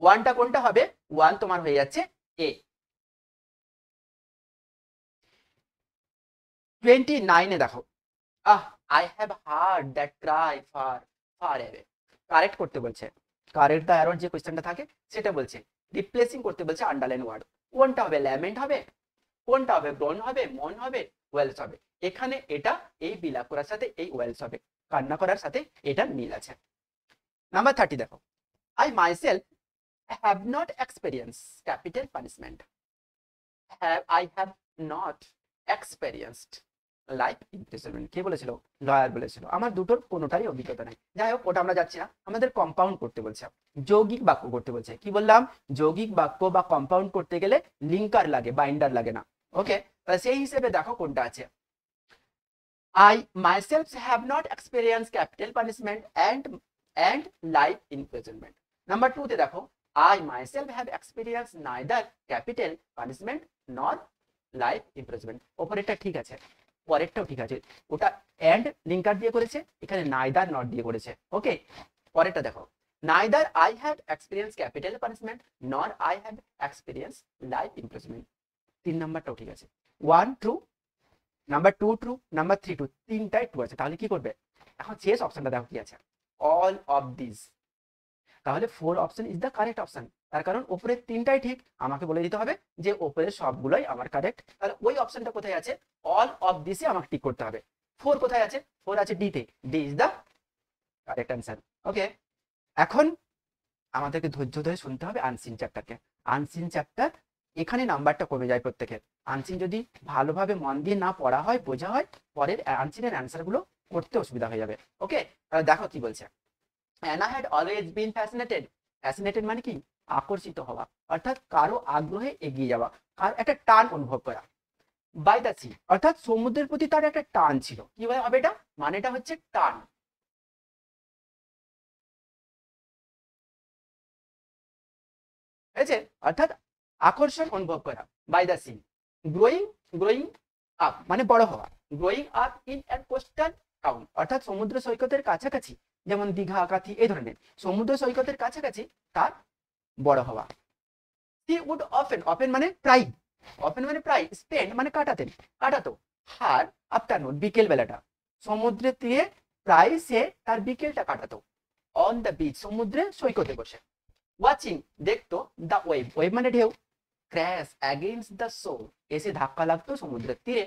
Speaker 1: ওয়ানটা কোনটা হবে, ওয়ান তোমার হয়ে যাচ্ছে এ। 29-এ দেখো, I have heard that Cry far far away, correct করতে বলছে, কারেক্ট দ্য অ্যারোর যে কোশ্চেনটা থাকে সেটা বলছে, রিপ্লেসিং করতে বলছে আন্ডারলাইন ওয়ার্ড। কোনটা হবে, ল্যামেন্ট হবে, কোনটা হবে, গ্রোন হবে, মন হবে, ওয়েলস হবে। এখানে এটা এই বিলাপ করার সাথে এই ওয়েলস হবে, কান্না করার সাথে এটা মিল আছে। নাম্বার 30 দেখো, I myself have not experience capital punishment, I have not experienced life imprisonment. কে বলেছিল, লয়ার বলেছিল। আমার দুটোর কোনোটারই অভিজ্ঞতা নাই। যাই হোক, ওটা আমরা যাচ্ছি না, আমাদের কম্পাউন্ড করতে বলছে, যৌগিক বাক্য করতে বলছে। কি বললাম, যৌগিক বাক্য বা কম্পাউন্ড করতে গেলে লিঙ্কার লাগে, বাইন্ডার লাগে না। ওকে, তাহলে সেই হিসেবে দেখো কোনটা আছে, I myself have not experienced capital punishment and life imprisonment. Number 2 তে দেখো, I myself have experienced neither capital punishment nor life imprisonment. ওপরেরটা ঠিক আছে, পরেরটাও ঠিক আছে, ওটা and লিঙ্কার দিয়ে করেছে, এখানে neither not দিয়ে করেছে। ওকে, পরেরটা দেখো, neither I have experienced capital punishment nor I have experienced life imprisonment। 3 নাম্বারটাও ঠিক আছে, 1 true, number 2 true, number 3 true, তিনটাই ট্রু আছে। তাহলে কি করবে, এখন শেষ অপশনটা দেখো কি আছে, অল অফ দিস। তাহলে 4 option is the correct option, তার কারণ উপরের তিনটাই ঠিক, আমাকে বলে দিতে হবে যে উপরের সবগুলোই আমার কারেক্ট। তাহলে ওই অপশনটা কোথায় আছে, অল অফ দিসে আমাকে টিক করতে হবে। 4 কোথায় আছে, 4 আছে ডি তে, D is the correct answer. Okay, এখন আমাদেরকে ধৈর্য ধরে শুনতে হবে আনসিন চ্যাপ্টারকে। আনসিন চ্যাপ্টার, এখানে নাম্বারটা কমে যায় প্রত্যেকের। আনসিন যদি ভালোভাবে মন দিয়ে না পড়া হয়, বোঝা হয়, পরের আনসিনের অ্যান্সার গুলো করতে অসুবিধা হয়ে যাবে। ওকে, তাহলে দেখো কি বলছে, Anna had always been fascinated. Fascinated মানে কি, আকর্ষিত হওয়া, অর্থাৎ কারো আগ্রহে এগিয়ে যাওয়া, কার একটা টান অনুভব করা। বাই দ্য সি, অর্থাৎ সমুদ্রের প্রতি তার একটা টান ছিল। কি হবে এটা, মানেটা হচ্ছে টান। ঠিক আছে, অর্থাৎ আকর্ষণ অনুভব করা। By the sea, growing up মানে বড় হওয়া, growing up in an coastal town, অর্থাৎ সমুদ্র সৈকতের কাছাকাছি, যেমন দীঘা, কাথি, এই ধরনের সমুদ্র সৈকতের কাছাকাছি তার বড় হওয়া। হি উড অফেন, অফেন মানে প্রায়, অফেন মানে প্রায়, স্পেন্ড মানে কাটাতো হার আফটারনুন বিকেল বেলাটা সমুদ্রের তীরে, প্রায় সে তার বিকেলটা কাটাতো, অন দ্য বিচ সমুদ্রে সৈকতে বসে, ওয়াচিং দেখতো, দ্য ওয়েভ, ওয়েভ মানে ঢেউ, ক্র্যাশ অ্যাগেইনস্ট দ্য শোর এসে ধাক্কা লাগতো সমুদ্রের তীরে,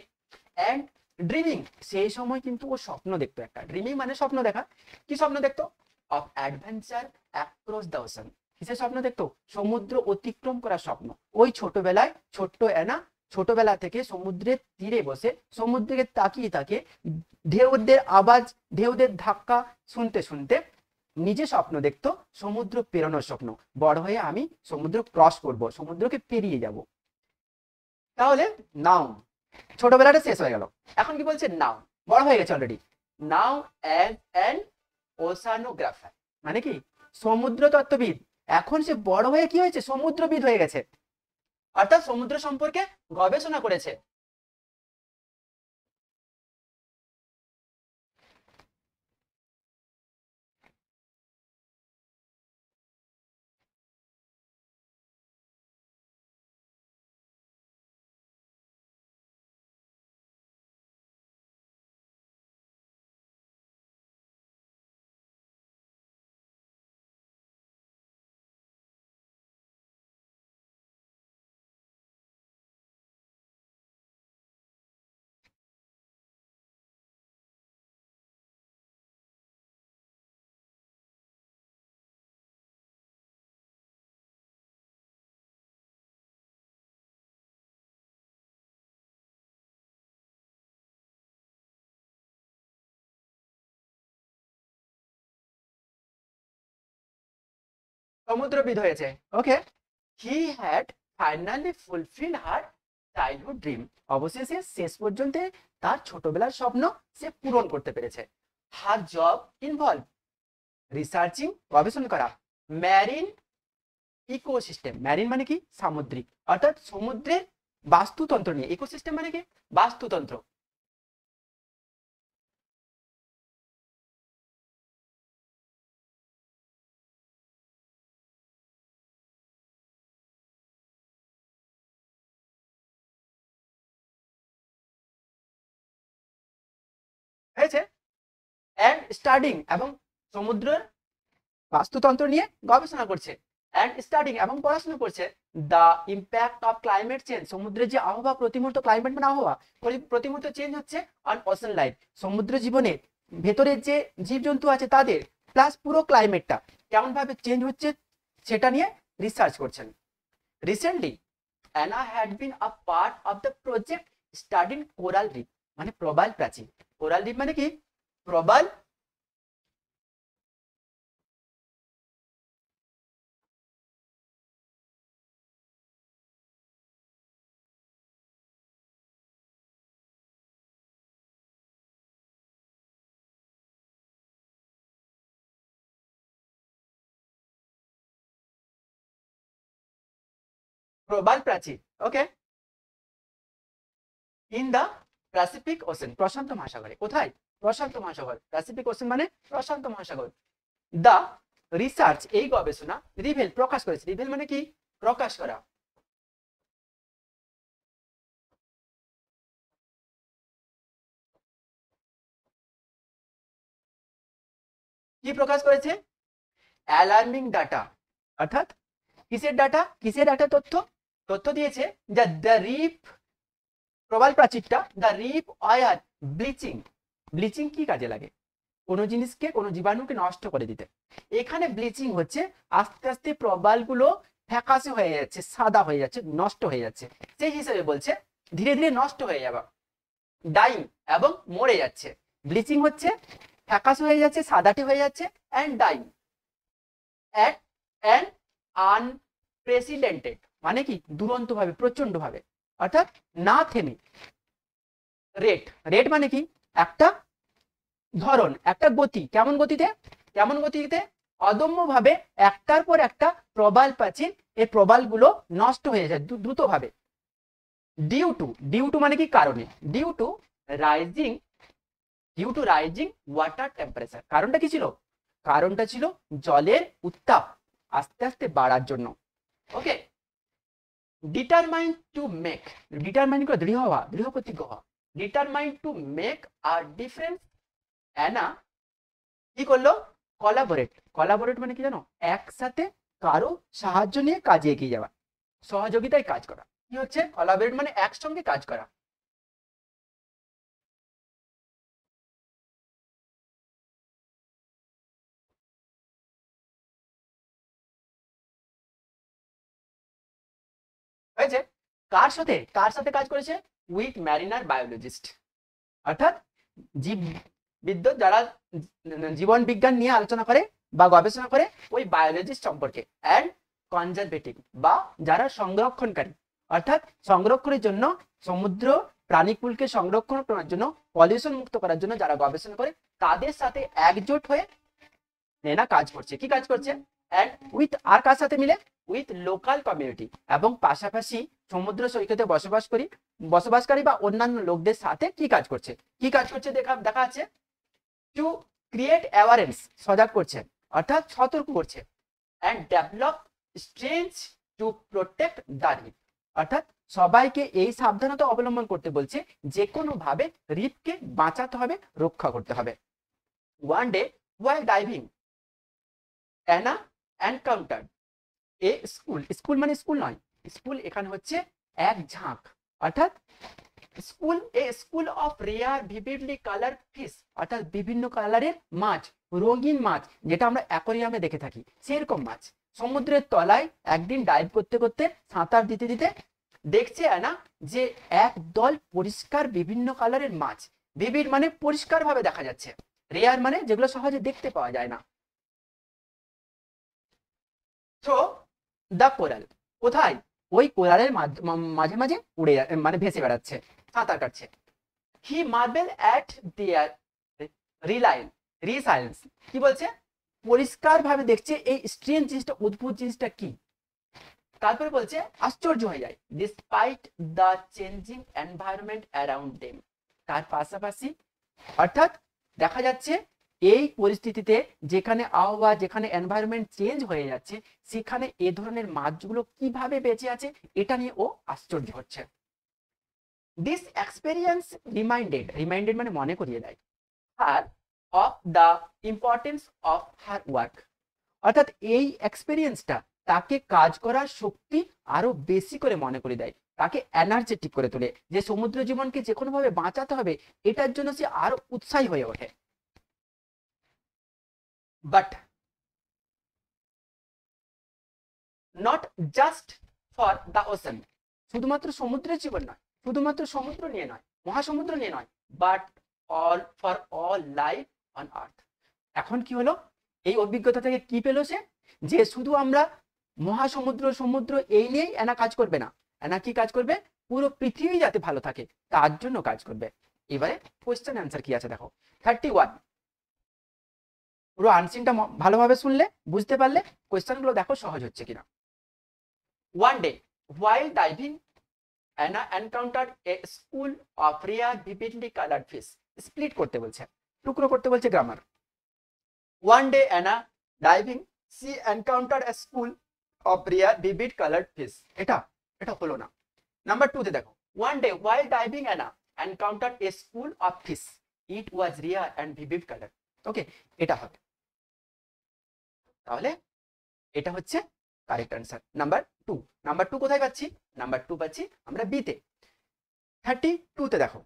Speaker 1: অ্যান্ড ড্রিমিং সেই সময় কিন্তু ও স্বপ্ন দেখতো একটা, ড্রিমিং মানে স্বপ্ন দেখা। কি স্বপ্ন দেখতো, of adventure across the ocean, কিসের স্বপ্ন দেখতো, সমুদ্র অতিক্রম করার স্বপ্ন। ওই ছোটবেলায় ছোট্ট অ্যানা ছোটবেলা থেকে সমুদ্রের তীরে বসে সমুদ্রকে তাকিয়ে তাকিয়ে ঢেউদের আওয়াজ, ঢেউদের ধাক্কা শুনতে শুনতে নিজে স্বপ্ন দেখতো সমুদ্র পেরোনোর স্বপ্ন, বড় হয়ে আমি সমুদ্র ক্রস করব, সমুদ্রকে পেরিয়ে যাব। তাহলে নাও ছোটবেলাটা শেষ হয়ে গেল, এখন কি বলছে, নাও বড় হয়ে গেছে অলরেডি, নাও অ্যাজ অ্যান ওশানোগ্রাফার, মানে কি সমুদ্র তত্ত্ববিদ। এখন সে বড় হয়ে কি হয়েছে, সমুদ্রবিদ হয়ে গেছে, অর্থাৎ সমুদ্র সম্পর্কে গবেষণা করেছে। সমুদ্রবিদ হয়েছে। Okay, he had finally fulfil her childhood dream, অবশেষে শেষ পর্যন্ত তার ছোটবেলার স্বপ্ন সে পূরণ করতে পেরেছে। হার জব ইনভলভ রিসার্চিং, গবেষণা করা, ম্যারিন ইকোসিস্টেম, ম্যারিন মানে কি সামুদ্রিক, অর্থাৎ সমুদ্রের বাস্তুতন্ত্র নিয়ে, ইকোসিস্টেম মানে কি বাস্তুতন্ত্র। হয়েছে, অ্যান্ড স্টাডিং, এবং সমুদ্রের বাস্তুতন্ত্র নিয়ে গবেষণা করছে, অ্যান্ড স্টাডিং এবং পড়াশোনা করছে the impact of climate change, সমুদ্রের যে আবহাওয়া প্রতি মুহূর্তে, ক্লাইমেট মানে আবহাওয়া প্রতি মুহূর্তে চেঞ্জ হচ্ছে, অন ওশান লাইফ, সমুদ্র জীবনে ভেতরের যে জীবজন্তু আছে তাদের, প্লাস পুরো ক্লাইমেটটা কেমন ভাবে চেঞ্জ হচ্ছে সেটা নিয়ে রিসার্চ করছেন। Recently Anna had been a part of the project studying coral reef, মানে প্রবাল প্রাচীর। কোরাল রিফ মানে কি প্রবাল প্রবাল প্রাচীর। ওকে, ইন দা প্যাসিফিক ওশেন, প্রশান্ত মহাসাগরে। কোথায়, প্রশান্ত মহাসাগর, প্যাসিফিক ওশেন মানে প্রশান্ত মহাসাগর। দা রিসার্চ, এই গবেষণা, রিভেল প্রকাশ করেছে, রিভেল মানে কি প্রকাশ করা, কি প্রকাশ করেছে, অ্যালার্মিং ডাটা, অর্থাৎ কিসের ডাটা, কিসের একটা তথ্য, তথ্য দিয়েছে যে দ্য রিফ, প্রবাল প্রাচীরটা, the reef were bleaching, bleaching কি কাজে লাগে, কোনো জিনিসকে, কোনো জীবাণুকে নষ্ট করে দিতে। এখানে ব্লিচিং হচ্ছে আস্তে আস্তে প্রবালগুলো ফ্যাকাশে হয়ে যাচ্ছে, সাদা হয়ে যাচ্ছে, নষ্ট হয়ে যাচ্ছে, সেই হিসেবে বলছে ধীরে ধীরে নষ্ট হয়ে যাবে, ডাইং এবং মরে যাচ্ছে। ব্লিচিং হচ্ছে ফ্যাকাশে হয়ে যাচ্ছে, সাদাটে হয়ে যাচ্ছে, and dying at an unprecedented, মানে কি দুরন্ত ভাবে, প্রচন্ড ভাবে, অর্থাৎ না থেমে, রেট, রেট মানে কি একটা ধরন, একটা গতি, কেমন গতিতে, কেমন গতিতে, অদম্য ভাবে একটার পর একটা প্রবাল প্রাচীর, এই প্রবালগুলো নষ্ট হয়ে যায় দ্রুত ভাবে। ডিউ টু, ডিউ টু মানে কি কারণে, due to rising, due to rising water temperature, কারণটা কি ছিল, কারণটা ছিল জলের উত্তাপ আস্তে আস্তে বাড়ার জন্য। Okay, determine to make, determine করে দৃঢ় হওয়া, দৃঢ় প্রতিজ্ঞ হওয়া, determine to make a difference, Anna কি করলো, কোলাবোরেট, কোলাবোরেট মানে কি জানো, একসাথে কারো সাহায্য নিয়ে কাজে এগিয়ে যাওয়া, সহযোগিতায় কাজ করা, কি হচ্ছে কোলাবোরেট মানে একসঙ্গে কাজ করা। হয়েছে, কার সাথে, কার সাথে কাজ করেছে, উইথ ম্যারিনার বায়োলজিস্ট, অর্থাৎ জীব বিদ্যুৎ, যারা জীবন বিজ্ঞান নিয়ে আলোচনা করে বা গবেষণা করে ওই বায়োলজিস্ট সম্পর্কে, অ্যান্ড কনজারভেটিভ বা যারা সংরক্ষণকারী, অর্থাৎ সংরক্ষণের জন্য, সমুদ্র প্রাণীকুলকে সংরক্ষণ করার জন্য, পলিউশন মুক্ত করার জন্য যারা গবেষণা করে তাদের সাথে একজোট হয়ে নেনা কাজ করছে। কি কাজ করছে? অ্যান্ড উইথ, আর কার সাথে মিলে? উইথ লোকাল কমিউনিটি, এবং পাশাপাশি সমুদ্র সৈকতে বসবাসকারী বা অন্যান্য লোকদের সাথে কি কাজ করছে? কি কাজ করছে দেখা যাচ্ছে, টু ক্রিয়েট অ্যাওয়ারনেস, সজাগ করছে অর্থাৎ সতর্ক করছে, and develop strange to protect the reef, অর্থাৎ সবাইকে এই সাবধানতা অবলম্বন করতে বলছে, যে কোনো ভাবে রিফকে বাঁচাতে হবে, রক্ষা করতে হবে। One day while diving Anna encounter a school, school মানে স্কুল নয়, স্কুল এখানে হচ্ছে এক ঝাঁক, অর্থাৎ school, a school of rare vividly colour fish, অর্থাৎ বিভিন্ন কালারের মাছ, রঙিন মাছ, যেটা আমরা অ্যাকোরিয়ামে দেখে থাকি সেরকম মাছ, সমুদ্রের তলায় একদিন ডাইভ করতে করতে, সাঁতার দিতে দিতে দেখছে অ্যানা যে এক দল পরিষ্কার বিভিন্ন কালারের মাছ, ভিভিড মানে পরিষ্কার ভাবে দেখা যাচ্ছে, রেয়ার মানে যেগুলো সহজে দেখতে পাওয়া যায় না। থ্রো দ্য কোরাল, কোথায়? ওই কোরালের মাঝে মাঝে উড়ে মানে ভেসে বেড়াচ্ছে, সাঁতার কাটছে। হি মার্বেল অ্যাট দেয়ার রিসাইলেন্স, কি বলছে? পরিষ্কার ভাবে দেখছে এই স্ট্রেঞ্জ জিনিসটা, অদ্ভুত জিনিসটা কি। তারপরে বলছে আশ্চর্য হয়ে যায়, despite the changing environment around them, তার পাশাপাশি অর্থাৎ দেখা যাচ্ছে এই পরিস্থিতিতে, যেখানে আবহাওয়া, যেখানে এনভায়রনমেন্ট চেঞ্জ হয়ে যাচ্ছে, সেখানে এ ধরনের মাছগুলো কিভাবে বেঁচে আছে, এটা নিয়ে ও আশ্চর্য হচ্ছে। দিস এক্সপেরিয়েন্স রিমাইন্ডেড মানে মনে করিয়ে দেয়, her of the importance of her work, অর্থাৎ এই এক্সপেরিয়েন্সটা তাকে কাজ করার শক্তি আরো বেশি করে মনে করে দেয়, তাকে এনার্জেটিক করে তোলে, যে সমুদ্র জীবনকে যে কোনো ভাবে বাঁচাতে হবে, এটার জন্য সে আরো উৎসাহী হয়ে ওঠে। But not just for the ocean, শুধুমাত্র সমুদ্রের জীবন নয়, শুধুমাত্র সমুদ্র নিয়ে নয়, মহাসমুদ্র নিয়ে নয়, but all for all life on earth. এখন কি হলো, এই অভিজ্ঞতা থেকে কি পেল সে, যে শুধু আমরা সমুদ্র এই নিয়েই এনা কাজ করবে না, এনা কি কাজ করবে? পুরো পৃথিবী যাতে ভালো থাকে তার জন্য কাজ করবে। এবারে কোয়েশ্চেন অ্যান্সার কি আছে দেখো, 31। পুরো আনসিনটা ভালোভাবে শুনলে, বুঝতে পারলে কোয়েশ্চেন গুলো দেখো সহজ হচ্ছে কিনা। One day while diving Anna encountered a school of rare vividly colored fish, split করতে বলছে, টুকরো করতে বলছে grammar. One day Anna diving she encountered a school of rare vivid colored fish, এটা হলো না। নাম্বার 2 তে দেখো, one day while diving Anna encountered a school of fish, it was rare and vivid color, ওকে, এটা হবে। তাহলে এটা হচ্ছে কারেক্ট অ্যান্সার নাম্বার 2। নাম্বার 2 কোথায় পাচ্ছি? নাম্বার 2 পাচ্ছি আমরা বি তে। 32 তে দেখো,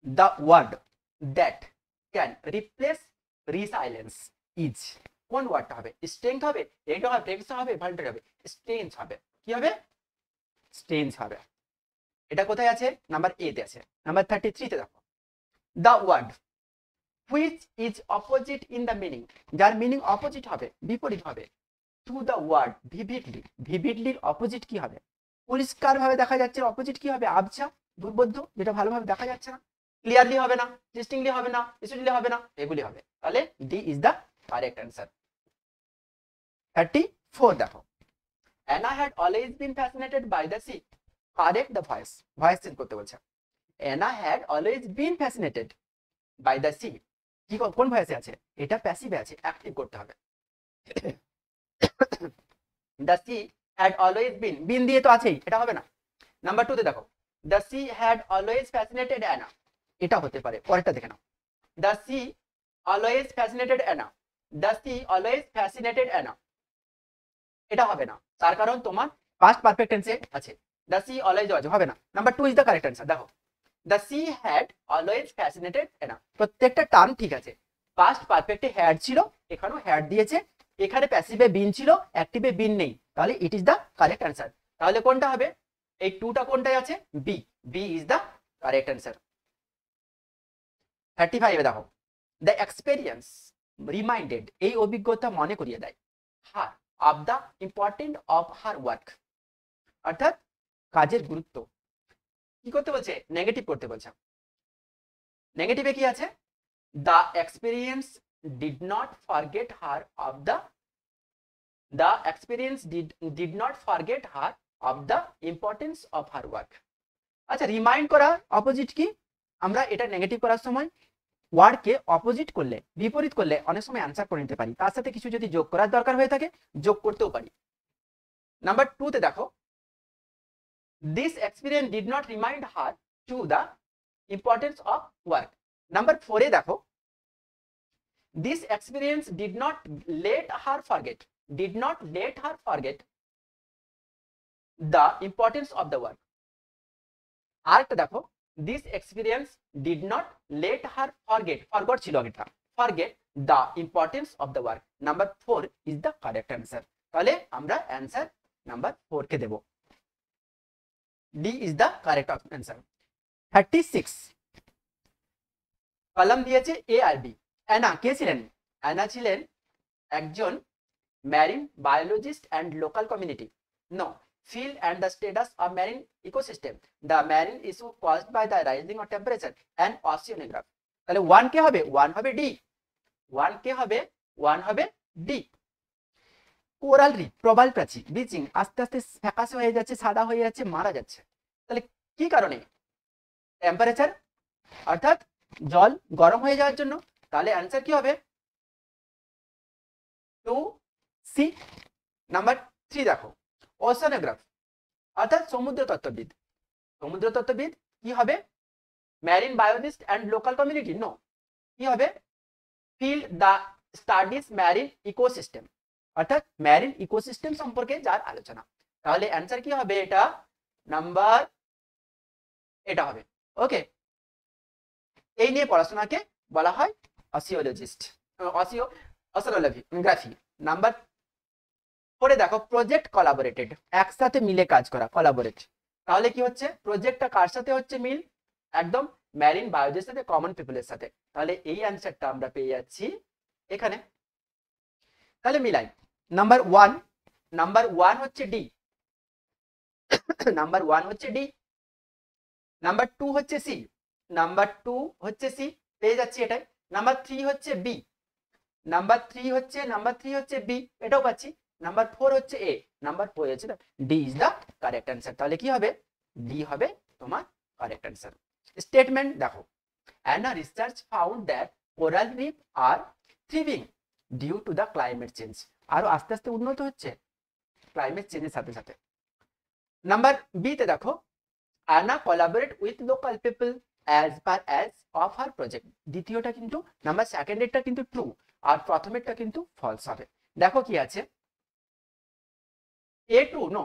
Speaker 1: the word that can replace resilience is, কোন ওয়ার্ডটা হবে? স্ট্রেংথ হবে, এটা হবে, ফ্লেক্সিবল হবে, ভার্টাল হবে, স্ট্রেংথ হবে। কি হবে? স্ট্রেংথ হবে। এটা কোথায় আছে? নাম্বার এ তে আছে। নাম্বার 33 তে দেখো, the word which is opposite in the meaning, যার মিনিং অপোজিট হবে, বিপরীত হবে, টু দ্য ওয়ার্ড ভিভিডলি, ভিভিডলির অপোজিট কি হবে? পরিষ্কার ভাবে দেখা যাচ্ছে, অপোজিট কি হবে? আবছা, দুর্বোধ্য, যেটা ভালোভাবে দেখা যাচ্ছে না, ক্লিয়ারলি হবে না, ডিস্টিংলি হবে না, স্টুডিলি হবে না, এগুলি হবে। তাহলে D is the correct answer. 34 দেখো, Anna had always been fascinated by the sea, correct the voice, voice change করতে বলছে। Anna had always been fascinated by the sea, কি কোন ভয়েসে আছে? এটা প্যাসিভে আছে, অ্যাক্টিভ করতে হবে। the sea had always been দিয়ে তো আছেই, এটা হবে না। নাম্বার 2 তে দেখো, the sea had always fascinated Anna, এটা হতে পারে, পরেরটা দেখে নাও। the sea always fascinated Anna, the sea always fascinated Anna, এটা হবে না, তার কারণ তোমার পাস্ট পারফেক্ট টেন্সে আছে, the sea always হবে না। Number 2 is the correct answer. দেখো, the sea had always fascinated Anna, প্রত্যেকটা টার্ম ঠিক আছে, পাস্ট পারফেক্টে হ্যাড ছিল, এখানেও হ্যাড দিয়েছে, এখানে প্যাসিভে বিন ছিল, অ্যাক্টিভে বিন নেই, তাহলে it is the correct answer. তাহলে কোনটা হবে? এই 2টা কোনটায় আছে? B, B is the correct answer. 35 এ দেখো, দ্য এক্সপেরিয়েন্স রিমাইন্ডেড, এই অভিজ্ঞতা মনে করিয়ে দেয়, her of the important of her work, অর্থাৎ কাজের গুরুত্ব। কি করতে বলছে? নেগেটিভ করতে বলছে। নেগেটিভে কি আছে? The experience did not forget her of the experience did not forget her of the importance of her work. আচ্ছা, রিমাইন্ড করার অপোজিট কি? আমরা এটা নেগেটিভ করার সময় ওয়ার্ডকে অপোজিট করলে, বিপরীত করলে অনেক সময় অ্যান্সার করে নিতে পারি। তার সাথে কিছু যদি যোগ করার দরকার হয়ে থাকে যোগ করতেও পারি। নাম্বার 2 তে দেখো, this experience did not remind her to the importance of work. Number 4 এ দেখো, this experience did not let her forget the importance of the work. আরেকটা দেখো, this experience did not let her forgot ছিল আগেটা, forget the importance of the work. Number 4 is the correct answer. তাহলে আমরা answer number 4 কে দেব। D is the correct answer. 36 column দিয়েছে এ আর বি। অ্যানা কে ছিলেন? অ্যানা ছিলেন একজন marine biologist and local community. No. Field and the status of marine ecosystem. The marine issue caused by the rising of temperature and oceanograph. তাহলে 1 কে হবে 1 হবে D, 1 কে হবে 1 হবে ডি। কোরাল রিফ, প্রবাল প্রাচীর bleaching, আস্তে আস্তে ফ্যাকাশে হয়ে যাচ্ছে, সাদা হয়ে যাচ্ছে, মারা যাচ্ছে। তাহলে কি কারণে? টেম্পারেচার, অর্থাৎ জল গরম হয়ে যাওয়ার জন্য। তাহলে অ্যান্সার কি হবে? 2C। নাম্বার 3 দেখো, ওশানোগ্রাফ অর্থাৎ সমুদ্র তত্ত্ববিদ। সমুদ্র তত্ত্ববিদ কি হবে? Marine biologist and local community. No, কি হবে? Field the studies marine ecosystem, অর্থাৎ ম্যারিন ইকোসিস্টেম সম্পর্কে যার আলোচনা। তাহলে অ্যান্সার কি হবে? এটা নাম্বার, এটা হবে। ওকে, এই নিয়ে পড়াশোনাকে বলা হয় অসিওলজিস্ট, ওশানোগ্রাফি। নাম্বার 4 দেখো, প্রজেক্ট কোলাবোরেটেড, একসাথে মিলে কাজ করা, কোলাবোরেট। তাহলে কি হচ্ছে? প্রজেক্টটা কার সাথে হচ্ছে মিল? একদম ম্যারিন বায়োলজির সাথে, কমন পিপলের সাথে। তাহলে এই অ্যানসারটা আমরা পেয়ে যাচ্ছি এখানে। তাহলে মিলাই। নাম্বার 1 হচ্ছে ডি, নাম্বার 1 হচ্ছে ডি। নাম্বার 2 হচ্ছে সি, নাম্বার 2 হচ্ছে সি, পেয়ে যাচ্ছি এটাই। নাম্বার 3 হচ্ছে বি, নাম্বার 3 হচ্ছে বি, এটাও পাচ্ছি। নাম্বার 4 হচ্ছে এ, নাম্বার 4 হচ্ছে D is the correct answer. তাহলে কি হবে? ডি হবে তোমার কারেক্ট অ্যান্সার। স্টেটমেন্ট দেখো, and a research found that coral reef are thriving due to the climate change. আরো আস্তে আস্তে উন্নত হচ্ছে ক্লাইমেট চেঞ্জের সাথে সাথে। নাম্বার বি তে দেখো, Anna collaborate with local people as per as of her project. দ্বিতীয়টা কিন্তু, নাম্বার সেকেন্ডেরটা কিন্তু ট্রু, আর প্রথমেরটা কিন্তু ফলস হবে। দেখো কি আছে, A true, no,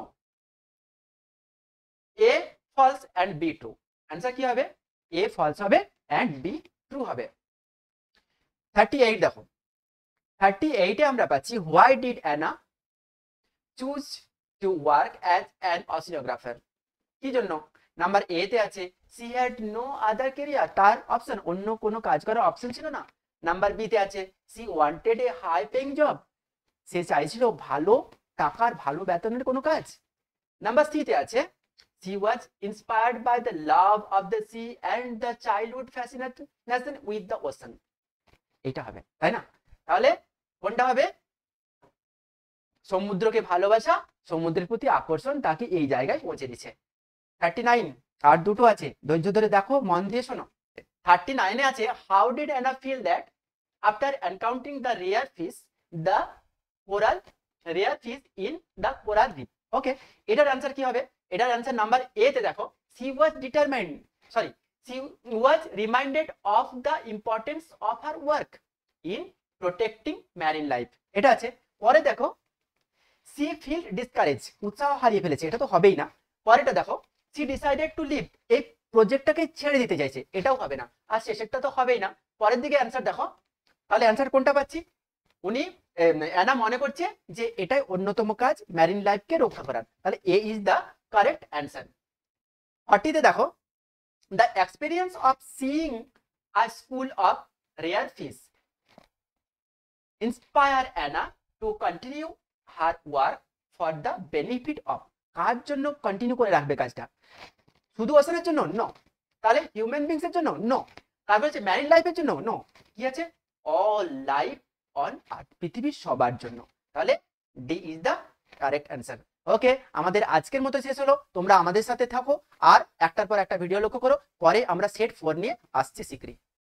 Speaker 1: A false and B true. Answer কি হবে? এ ফলস হবে এন্ড বি ট্রু হবে। 38 দেখো, 38 এ আমরা পাচ্ছি, why did Anna choose to work as an oceanographer. কি জন্য? নাম্বার এ তে আছে, she had no other career, তার অপশন, অন্য কোনো কাজ করার অপশন ছিল না। নাম্বার বি তে আছে, she wanted a high paying job, সে চাইছিল ভালো টাকার, ভালো বেতনের কোনো কাজ। নাম্বার সি তে আছে, she was inspired by the love of the sea and the childhood fascination with the ocean. এটা হবে, তাই না? তাহলে কোনটা হবে? সমুদ্রকে ভালোবাসা, সমুদ্রের প্রতি আকর্ষণ তাকে এই জায়গায় পৌঁছে দিচ্ছে। 39 আর দুটো আছে, ধৈর্য ধরে দেখো, মন দিয়ে শোনো। 39 এ আছে, how did Anna feel that after encountering the rare fish in the coral reef? ওকে, এটার অ্যান্সার কি হবে? এটার অ্যান্সার নাম্বার এ তে দেখো, she was reminded of the importance of her work in protecting marine life. এটা আছে। পরে দেখো, she felt discouraged, উৎসাহ হারিয়ে ফেলেছে, এটা তো হবেই না। পরেটা দেখো, she decided to leave, এই প্রজেক্টটাকে ছেড়ে দিতে চাইছে, এটাও হবে না। আর শেষেরটা তো হবেই না। পরের দিকে অ্যান্সার দেখো, তাহলে অ্যান্সার কোনটা পাচ্ছি? উনি অ্যানা মনে করছে যে এটাই অন্যতম কাজ ম্যারিন লাইফকে রক্ষা করার। তাহলে A is the correct answer. 40 তে দেখো, the experience of seeing a school of rare fish inspire Anna to continue her work for the benefit of. কার জন্য কন্টিনিউ করে রাখবে কাজটা? শুধু ওশানের জন্য? নো। তাহলে হিউম্যান বিংস এর জন্য? নো। তারপর হচ্ছে ম্যারিন লাইফের জন্য? নো। কি আছে অল লাইফ অন আর্থ, পৃথিবীর সবার জন্য। তাহলে D is the correct answer. Okay, আমাদের আজকের মতো শেষ হলো। তোমরা আমাদের সাথে থাকো আর একটার পর একটা ভিডিও লক্ষ্য করো, পরে আমরা সেট 4 নিয়ে আসছি শীঘ্রই।